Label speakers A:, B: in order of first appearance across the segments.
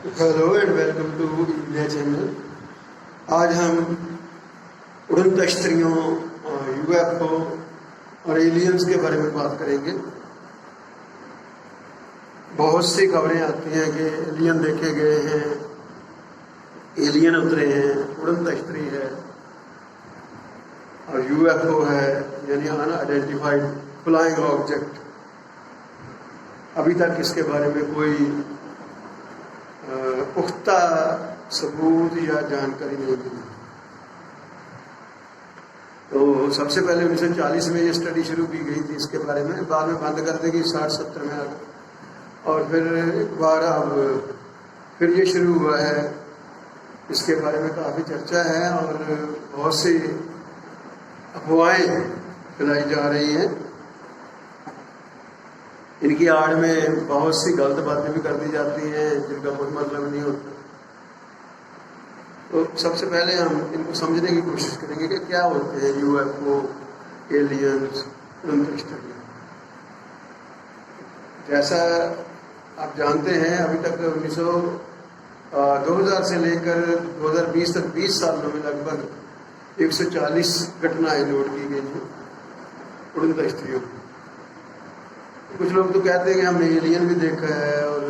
A: Hello and welcome to India channel. आज हम उड़न तश्तरियों, यूएफओ और एलियंस के बारे में बात करेंगे। बहुत सी खबरें आती हैं कि एलियन देखे गए हैं, एलियन उतरे हैं, उड़न तश्तरी है और यूएफओ है, यानी अनआइडेंटिफाइड फ्लाइंग ऑब्जेक्ट। अभी तक इसके बारे में कोई पुख्ता सबूत या जानकारी नहीं मिली। तो सबसे पहले 1940 में ये स्टडी शुरू की गई थी इसके बारे में, बाद में बंद कर देगी 60-70 में आकर, और फिर एक बार अब फिर ये शुरू हुआ है। इसके बारे में काफ़ी चर्चा है और बहुत सी अफवाहें फैलाई जा रही हैं। इनकी आड़ में बहुत सी गलत बातें भी कर दी जाती हैं जिनका कोई मतलब नहीं होता। तो सबसे पहले हम इनको समझने की कोशिश करेंगे कि क्या होते हैं यूएफओ, एलियंस, उड़न-तश्तरियाँ। जैसा आप जानते हैं, अभी तक 2000 से लेकर 2020 तक 20 सालों में लगभग 140 घटनाएं नोट की गई हैं उड़न-तश्तरियों की। कुछ लोग तो कहते हैं कि हमने एलियन भी देखा है और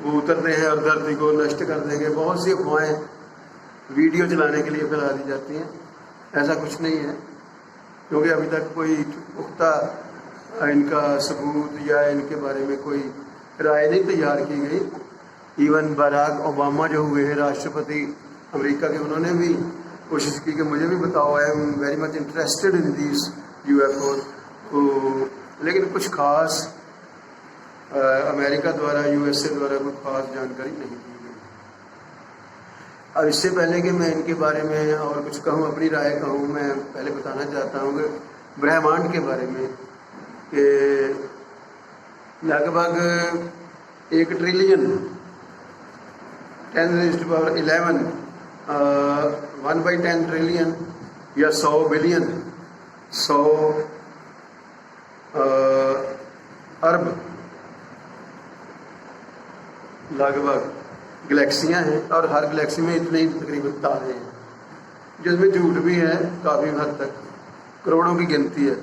A: वो उतरते हैं और धरती को नष्ट कर देंगे। बहुत सी अफवाहें वीडियो चलाने के लिए फैला दी जाती हैं। ऐसा कुछ नहीं है, क्योंकि अभी तक कोई पुख्ता इनका सबूत या इनके बारे में कोई राय नहीं तैयार की गई। इवन बराक ओबामा जो हुए हैं राष्ट्रपति अमेरिका के, उन्होंने भी कोशिश की कि मुझे भी बताओ, I am very much interested in this UFO. तो लेकिन कुछ खास अमेरिका द्वारा, यूएसए द्वारा कोई खास जानकारी नहीं दी गई। अब इससे पहले कि मैं इनके बारे में और कुछ कहूँ, अपनी राय कहूँ, मैं पहले बताना चाहता हूँ कि ब्रह्मांड के बारे में कि लगभग 1 ट्रिलियन 10⁻11 1/10 ट्रिलियन या 100 बिलियन 100 अरब लगभग गैलेक्सियां हैं, और हर गैलेक्सी में इतने ही तकरीबन तारे हैं, जिसमें झूठ भी है काफ़ी हद तक। करोड़ों की गिनती है।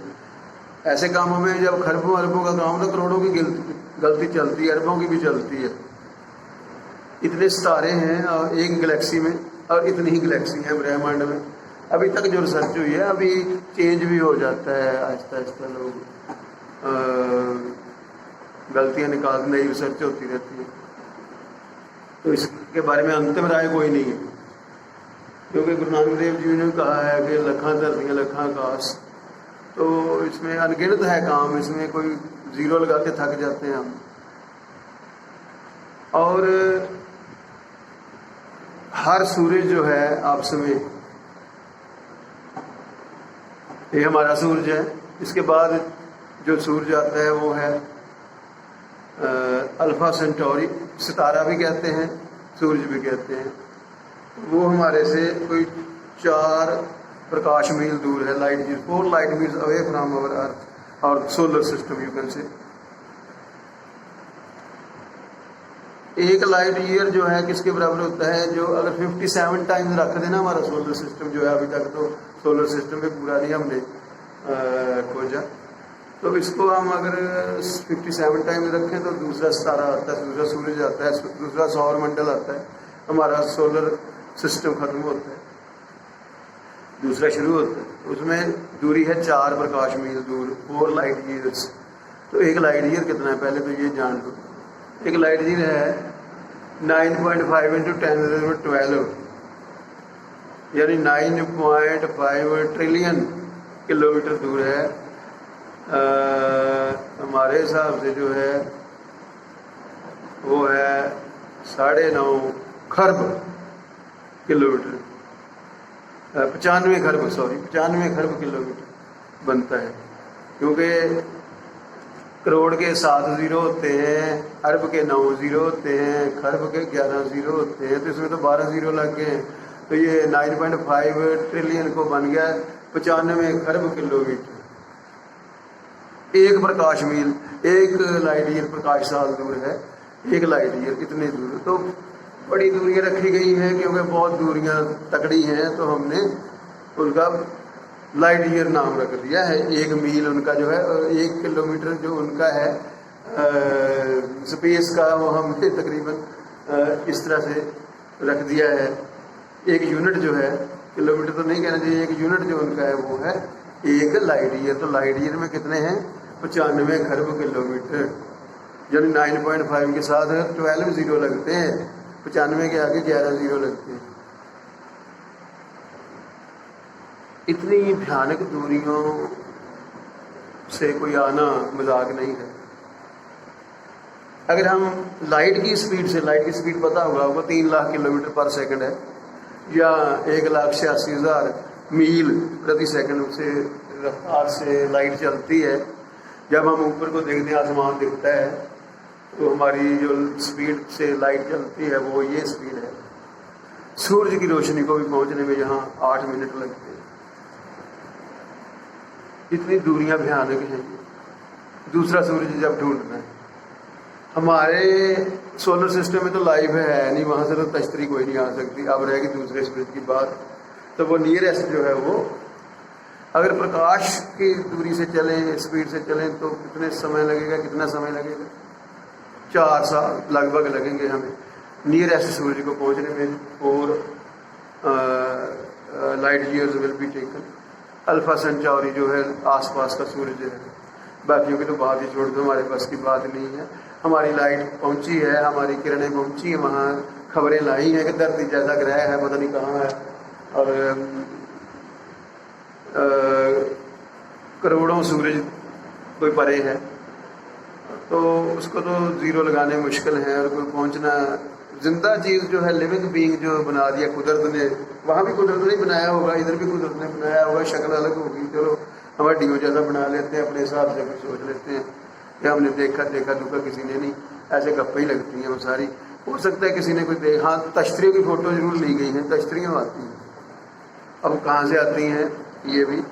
A: ऐसे कामों में जब खरबों अरबों का काम, तो करोड़ों की गलती चलती है, अरबों की भी चलती है। इतने सितारे हैं और एक गैलेक्सी में, और इतनी ही गैलेक्सी हैं ब्रह्मांड में। अभी तक जो रिसर्च हुई है, अभी चेंज भी हो जाता है आहिस्ता आहिस्ता, लोग गलतियां निकाल, नई रिसर्च होती रहती है। तो इसके बारे में अंतिम राय कोई नहीं है, क्योंकि गुरु नानक देव जी ने कहा है कि लखां धरतियां लखां आकाश। तो इसमें अनगिनत है काम, इसमें कोई जीरो लगा के थक जाते हैं हम। और हर सूरज जो है आपस में, ये हमारा सूरज है, इसके बाद जो सूरज आता है वो है अल्फा सेंटोरी, सितारा भी कहते हैं, सूरज भी कहते हैं। वो हमारे से कोई 4 प्रकाश मील दूर है, light year, 4 light miles away from our earth और solar system, you can say. 1 light year जो है किसके बराबर होता है? जो अगर 57 टाइम्स रख देना हमारा सोलर सिस्टम जो है, अभी तक तो सोलर सिस्टम में पूरा नहीं हमने खोजा, तो इसको हम अगर 57 टाइम्स रखें तो दूसरा सितारा आता है, दूसरा सूरज आता है, दूसरा सौर मंडल आता है, हमारा सोलर सिस्टम खत्म होता है, दूसरा शुरू होता है। उसमें दूरी है 4 प्रकाश मील दूर, 4 लाइट ईयर्स। तो 1 लाइट ईयर कितना है पहले तो ये जान लो। 1 लाइट ईयर है 9.5 × 10⁻12, यानी 9.5 ट्रिलियन किलोमीटर दूर है। हमारे हिसाब से जो है वो है 9.5 खरब किलोमीटर, 95 खरब किलोमीटर बनता है, क्योंकि करोड़ के 7 जीरो होते हैं, अरब के 9 जीरो होते हैं, खरब के 11 जीरो होते हैं, तो इसमें तो 12 जीरो लग गए हैं। तो ये 9.5 ट्रिलियन को बन गया 95 खरब किलोमीटर। 1 प्रकाश मील, 1 लाइट ईयर प्रकाश साल दूर है। 1 लाइट ईयर, इतनी दूर। तो बड़ी दूरियां रखी गई हैं क्योंकि बहुत दूरियां तकड़ी हैं, तो हमने उनका लाइट ईयर नाम रख दिया है। 1 मील उनका जो है, 1 किलोमीटर जो उनका है स्पेस का, वो हमने तकरीबन इस तरह से रख दिया है। 1 यूनिट जो है, किलोमीटर तो नहीं कहना चाहिए, 1 यूनिट जो उनका है वो है 1 लाइट ईयर। तो लाइट ईयर में कितने हैं? 95 खरब किलोमीटर, यानी 9.5 के साथ 12 जीरो लगते हैं, 95 के आगे 11 जीरो लगते हैं। इतनी भयानक दूरियों से कोई आना मजाक नहीं है। अगर हम लाइट की स्पीड से, लाइट की स्पीड पता होगा वो 3 लाख किलोमीटर पर सेकंड है, या 1,86,000 मील प्रति सेकंड से रफ्तार से लाइट चलती है। जब हम ऊपर को देखते हैं, आसमान दिखता है, तो हमारी जो स्पीड से लाइट चलती है वो ये स्पीड है। सूरज की रोशनी को भी पहुंचने में यहाँ 8 मिनट लगते हैं। इतनी दूरियां भयानक हैं। दूसरा सूरज जब ढूंढना है, हमारे सोलर सिस्टम में तो लाइफ है नहीं, वहाँ से तो तश्तरी कोई नहीं आ सकती। अब रहेगी दूसरे सूरज की बात, तो वो नियरेस्ट जो है वो, अगर प्रकाश की दूरी से चलें, स्पीड से चलें, तो कितने समय लगेगा, कितना समय लगेगा? 4 साल लगभग लगेंगे हमें नियरेस्ट सूरज को पहुँचने में। और light years will be taken. Alpha Centauri जो है आसपास का सूरज है, बाकियों की तो बात ही छोड़ दो, हमारे पास की बात नहीं है। हमारी लाइट पहुंची है, हमारी किरणें पहुंची हैं, वहाँ खबरें लाई हैं कि धरती जैसा ग्रह है, पता नहीं कहाँ है, और करोड़ों सूरज कोई परे है, तो उसको तो ज़ीरो लगाने मुश्किल है। और कोई पहुंचना, जिंदा चीज़ जो है, लिविंग बीइंग जो बना दिया कुदरत ने, वहाँ भी कुदरत ने बनाया होगा, इधर भी कुदरत ने बनाया होगा, शक्ल अलग होगी, चलो हम हड्डियों जैसा बना लेते हैं, अपने हिसाब से कुछ सोच लेते हैं कि हमने देखा दुखा, किसी ने नहीं, ऐसे गप्पे ही लगती हैं वो सारी। हो सकता है किसी ने कोई देखा, हाँ तश्तरियों की फ़ोटो जरूर ली गई हैं, तश्तरियाँ आती हैं। अब कहाँ से आती हैं ये भी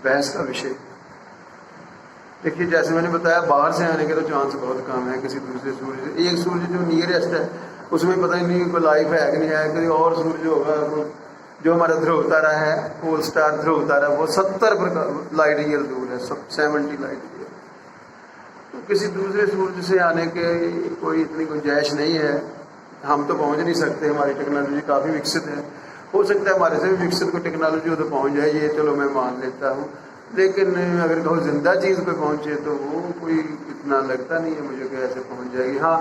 A: बहस का विषय। देखिए, जैसे मैंने बताया, बाहर से आने के तो चांस बहुत कम है किसी दूसरे सूरज से। एक सूरज जो नियरेस्ट है उसमें पता ही नहीं कोई लाइफ है कि नहीं है, कोई और सूरज होगा। जो हमारा ध्रुव तारा है, पोल स्टार ध्रुव तारा, वो 70 लाइट ईयर दूर है, 70 लाइट ईयर। तो किसी दूसरे सूरज से आने के कोई इतनी गुंजाइश नहीं है। हम तो पहुंच नहीं सकते, हमारी टेक्नोलॉजी काफ़ी विकसित है। हो सकता है हमारे से भी विकसित कोई टेक्नोलॉजी हो तो पहुंच जाए, ये चलो मैं मान लेता हूँ। लेकिन अगर कहो जिंदा चीज़ पे पहुंचे तो वो कोई इतना लगता नहीं है मुझे कि ऐसे पहुंच जाएगी। हाँ,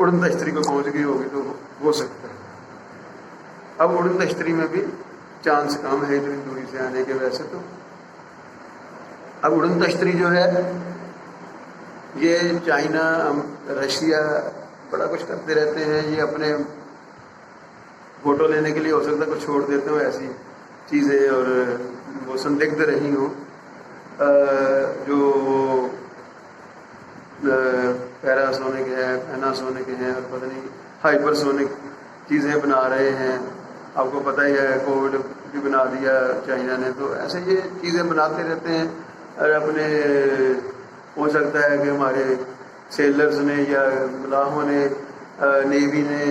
A: उड़न तश्तरी को पहुंच गई होगी तो हो सकता है। अब उड़न तश्तरी में भी चांस कम है इतनी दूरी से आने के वैसे तो। अब उड़न तश्तरी जो है, ये चाइना, रशिया बड़ा कुछ करते रहते हैं। ये अपने फोटो लेने के लिए हो सकता है कुछ छोड़ देते हो ऐसी चीज़ें, और वो संदिग्ध रही हों, जो पैरासोनिक है, पैनासोनिक हैं, और पता नहीं हाइपरसोनिक चीज़ें बना रहे हैं। आपको पता ही है, कोविड भी बना दिया चाइना ने। तो ऐसे ये चीज़ें बनाते रहते हैं। और अपने हो सकता है कि हमारे सेलर्स ने या मलाहों ने, नेवी ने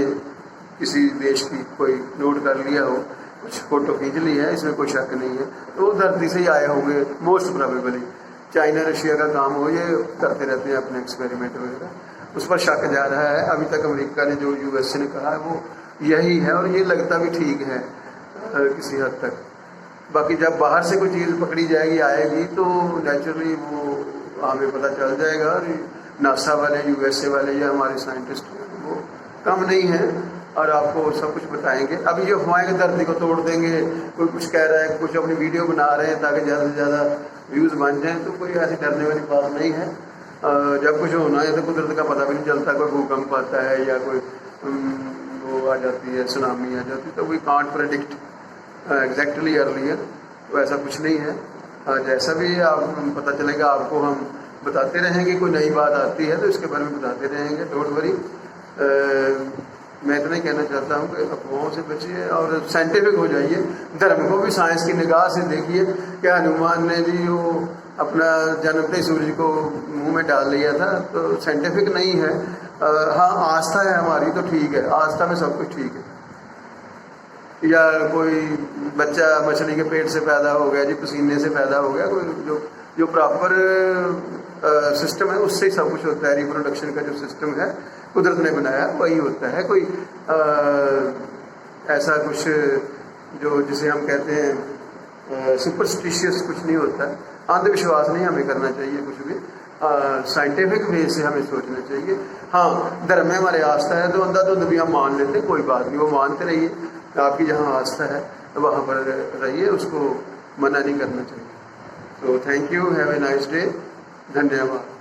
A: किसी देश की कोई नोट कर लिया हो, कुछ फोटो खींच ली है, इसमें कोई शक नहीं है। तो वो धरती से ही आए होंगे मोस्ट प्रोबेबली। चाइना रशिया का काम हो, ये करते रहते हैं अपने एक्सपेरिमेंट वगैरह, उस पर शक जा रहा है। अभी तक अमेरिका ने, जो यूएसए ने कहा है वो यही है, और ये लगता भी ठीक है किसी हद तक। बाकी जब बाहर से कोई चीज़ पकड़ी जाएगी, आएगी, तो नेचुरली वो हमें पता चल जाएगा। और नासा वाले, यूएसए वाले या हमारे साइंटिस्ट वो कम नहीं है, और आपको सब कुछ बताएंगे। अब ये अफवाहें धरती को तोड़ देंगे, कोई कुछ कह रहा है, कुछ अपनी वीडियो बना रहे हैं ताकि ज़्यादा से ज़्यादा व्यूज़ बन जाएँ, तो कोई ऐसी डरने वाली बात नहीं है। जब कुछ होना है तो कुदरत का पता भी नहीं चलता, कोई भूकंप आता है या कोई वो आ जाती है, सुनामी आ जाती है, तो we can't predict exactly earlier. तो ऐसा कुछ नहीं है। जैसा भी आप पता चलेगा आपको हम बताते रहेंगे। कोई नई बात आती है तो इसके बारे में बताते रहेंगे, डोंट वरी। मैं इतना ही कहना चाहता हूँ कि अफवाहों से बचिए और साइंटिफिक हो जाइए। धर्म को भी साइंस की निगाह से देखिए कि हनुमान ने भी वो अपना जन्मते ही सूरज को मुंह में डाल लिया था, तो साइंटिफिक नहीं है। हाँ आस्था है हमारी तो ठीक है, आस्था में सब कुछ ठीक है। या कोई बच्चा मछली के पेट से पैदा हो गया जी, पसीने से पैदा हो गया, कोई जो प्रॉपर सिस्टम है उससे ही सब कुछ होता है। रिप्रोडक्शन का जो सिस्टम है कुदरत ने बनाया वही होता है। कोई ऐसा कुछ जो जिसे हम कहते हैं सुपरस्टिशियस कुछ नहीं होता है। अंधविश्वास नहीं हमें करना चाहिए कुछ भी, साइंटिफिक वे से हमें सोचना चाहिए। हाँ धर्म में हमारे आस्था है तो अंधाधुंध भी हम मान लेते हैं, कोई बात नहीं, वो मानते रहिए। आपकी जहाँ आस्था है तो वहाँ पर रहिए, उसको मना नहीं करना चाहिए। तो thank you, have a nice day, धन्यवाद।